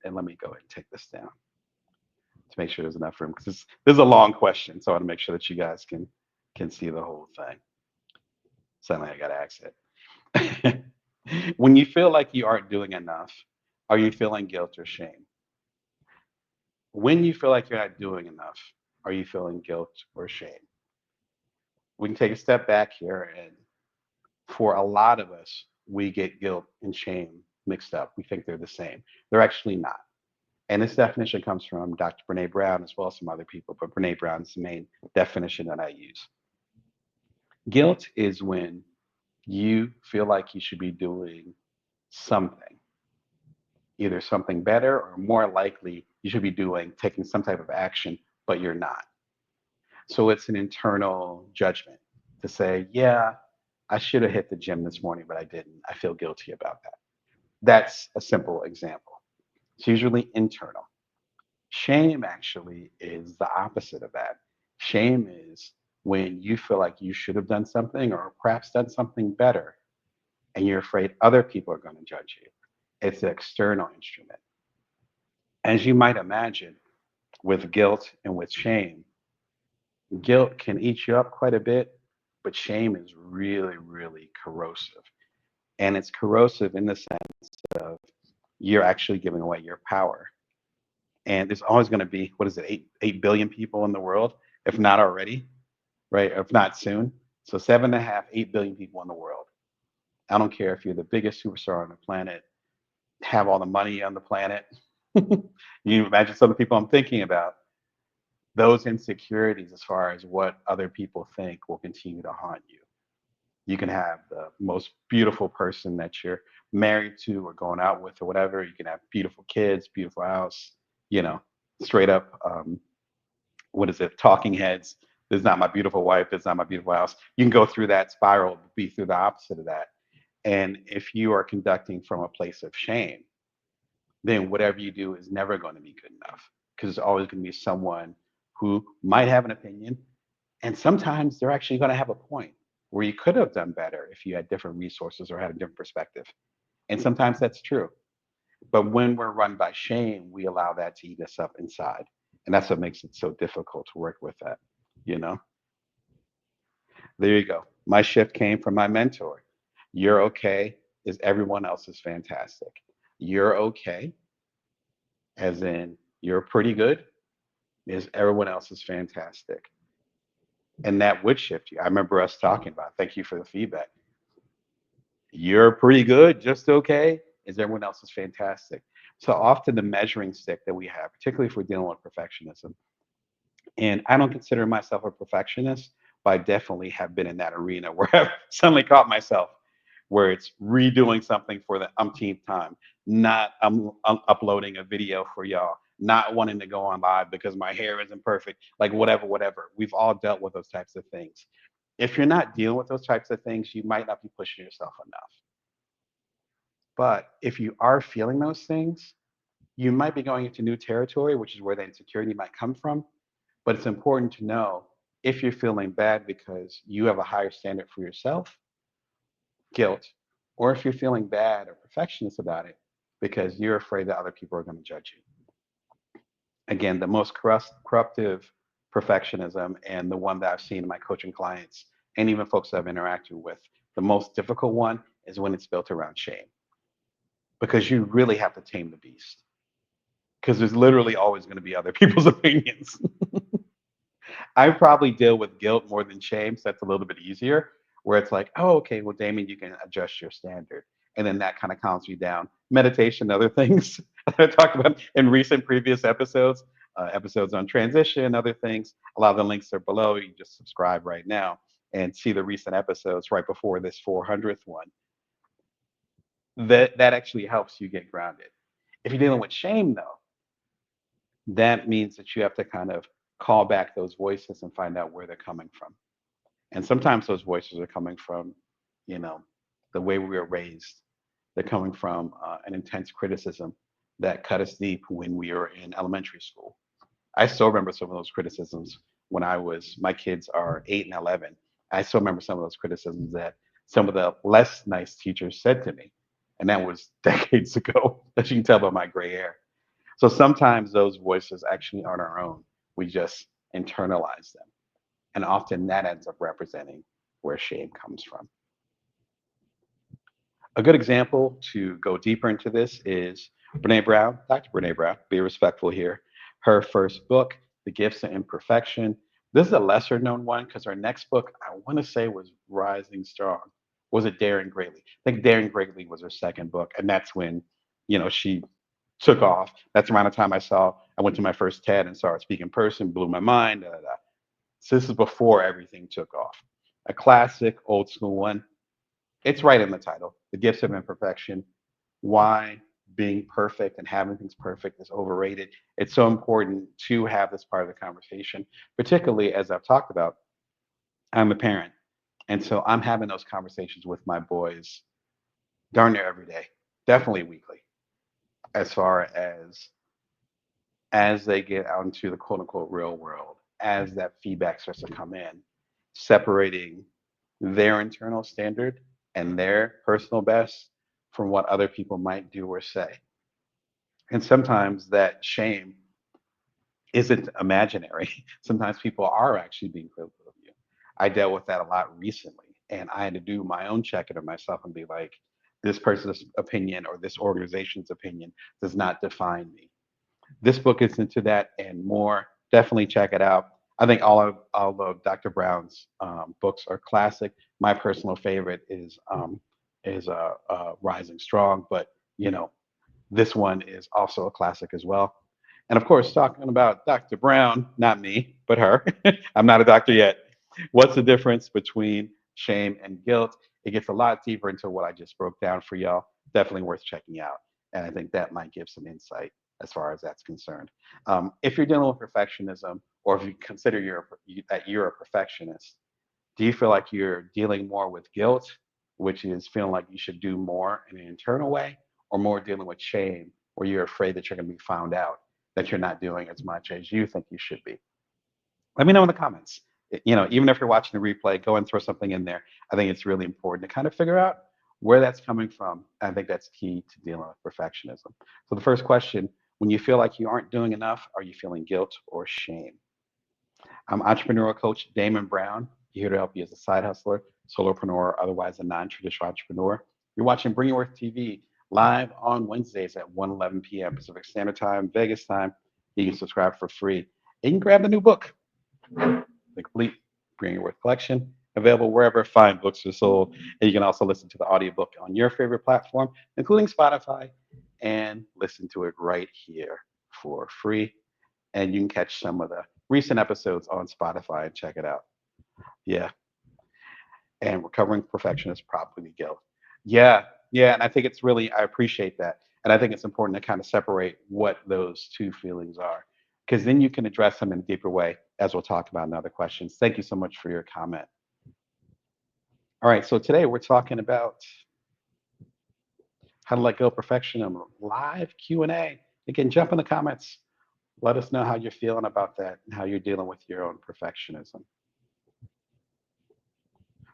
And let me go ahead and take this down to make sure there's enough room because this is a long question, so I want to make sure that you guys can see the whole thing. Suddenly, I got to ask it. When you feel like you aren't doing enough, are you feeling guilt or shame? When you feel like you're not doing enough, are you feeling guilt or shame? We can take a step back here, and for a lot of us, we get guilt and shame mixed up. We think they're the same. They're actually not. And this definition comes from Dr. Brene Brown as well as some other people, but Brene Brown is the main definition that I use. Guilt is when you feel like you should be doing something, either something better or more likely you should be doing, taking some type of action, but you're not. So it's an internal judgment to say, yeah, I should have hit the gym this morning, but I didn't. I feel guilty about that. That's a simple example. It's usually internal. Shame actually is the opposite of that. Shame is when you feel like you should have done something or perhaps done something better, and you're afraid other people are going to judge you. It's an external instrument. As you might imagine, with guilt and with shame, guilt can eat you up quite a bit, but shame is really, really corrosive. And it's corrosive in the sense of you're actually giving away your power. And there's always going to be, what is it, 8 billion people in the world, if not already, right? If not soon. So 7.5, 8 billion people in the world. I don't care if you're the biggest superstar on the planet, have all the money on the planet. You imagine some of the people I'm thinking about, those insecurities as far as what other people think will continue to haunt you. You can have the most beautiful person that you're married to or going out with or whatever. You can have beautiful kids, beautiful house, you know, straight up, what is it, talking heads. This is not my beautiful wife. This is not my beautiful house. You can go through that spiral, be through the opposite of that. And if you are conducting from a place of shame, then whatever you do is never going to be good enough because there's always going to be someone who might have an opinion. And sometimes they're actually going to have a point where you could have done better if you had different resources or had a different perspective. And sometimes that's true. But when we're run by shame, we allow that to eat us up inside. And that's what makes it so difficult to work with that, you know? There you go. My shift came from my mentor. You're okay is everyone else is fantastic. You're okay, as in you're pretty good, is everyone else is fantastic. And that would shift you. I remember us talking about, thank you for the feedback. You're pretty good, just okay, is everyone else is fantastic. So often the measuring stick that we have, particularly if we're dealing with perfectionism, and I don't consider myself a perfectionist, but I definitely have been in that arena where I've suddenly caught myself where it's redoing something for the umpteenth time, not uploading a video for y'all, not wanting to go on live because my hair isn't perfect, like whatever, whatever. We've all dealt with those types of things. If you're not dealing with those types of things, you might not be pushing yourself enough. But if you are feeling those things, you might be going into new territory, which is where the insecurity might come from. But it's important to know if you're feeling bad because you have a higher standard for yourself, guilt, or if you're feeling bad or perfectionist about it because you're afraid that other people are going to judge you. Again, the most corruptive perfectionism and the one that I've seen in my coaching clients and even folks that I've interacted with, the most difficult one is when it's built around shame because you really have to tame the beast because there's literally always going to be other people's opinions. I probably deal with guilt more than shame, so that's a little bit easier. Where it's like, oh, okay, well, Damon, you can adjust your standard, and then that kind of calms you down. Meditation, other things I talked about in recent previous episodes, episodes on transition, other things. A lot of the links are below. You can just subscribe right now and see the recent episodes right before this 400th one. That actually helps you get grounded. If you're dealing with shame, though, that means that you have to kind of call back those voices and find out where they're coming from. And sometimes those voices are coming from, you know, the way we were raised. They're coming from an intense criticism that cut us deep when we were in elementary school. I still remember some of those criticisms when my kids are 8 and 11. I still remember some of those criticisms that some of the less nice teachers said to me. And that was decades ago, as you can tell by my gray hair. So sometimes those voices actually aren't our own. We just internalize them. And often that ends up representing where shame comes from. A good example to go deeper into this is Brene Brown, Dr. Brene Brown, be respectful here. Her first book, The Gifts of Imperfection. This is a lesser known one because her next book, I want to say, was Rising Strong. Was it Daring Greatly? I think Daring Greatly was her second book. And that's when, she took off. That's around the time I went to my first TED and started speaking in person, blew my mind. Da, da, da. So this is before everything took off. A classic, old school one. It's right in the title, The Gifts of Imperfection. Why being perfect and having things perfect is overrated. It's so important to have this part of the conversation, particularly as I've talked about, I'm a parent. And so I'm having those conversations with my boys darn near every day, definitely weekly, as far as they get out into the quote unquote real world, as that feedback starts to come in, separating their internal standard and their personal best from what other people might do or say. And sometimes that shame isn't imaginary. Sometimes people are actually being critical of you. I dealt with that a lot recently, and I had to do my own check-in of myself and be like, this person's opinion or this organization's opinion does not define me. This book is into that and more. Definitely check it out. I think all of Dr. Brown's books are classic. My personal favorite is Rising Strong, but you know this one is also a classic as well. And of course, talking about Dr. Brown, not me, but her. I'm not a doctor yet. What's the difference between shame and guilt? It gets a lot deeper into what I just broke down for y'all. Definitely worth checking out. And I think that might give some insight as far as that's concerned. If you're dealing with perfectionism, or if you consider that you're a perfectionist, do you feel like you're dealing more with guilt, which is feeling like you should do more in an internal way, or more dealing with shame, where you're afraid that you're going to be found out, that you're not doing as much as you think you should be? Let me know in the comments. Even if you're watching the replay, go and throw something in there. I think it's really important to kind of figure out where that's coming from. I think that's key to dealing with perfectionism. So the first question, when you feel like you aren't doing enough, are you feeling guilt or shame? I'm entrepreneurial coach Damon Brown, here to help you as a side hustler, solopreneur, or otherwise a non-traditional entrepreneur. You're watching Bring Your Worth TV live on Wednesdays at 1:11 p.m. Pacific Standard Time, Vegas time. You can subscribe for free. And you can grab the new book, the complete Bring Your Worth collection, available wherever fine books are sold. And you can also listen to the audiobook on your favorite platform, including Spotify, and listen to it right here for free. And you can catch some of the recent episodes on Spotify and check it out. Yeah. And recovering perfectionist probably guilt. Yeah. Yeah. And I think it's really, I appreciate that. And I think it's important to kind of separate what those two feelings are, because then you can address them in a deeper way, as we'll talk about in other questions. Thank you so much for your comment. All right. So today we're talking about how to let go of perfectionism, live Q&A. Again, jump in the comments. Let us know how you're feeling about that and how you're dealing with your own perfectionism.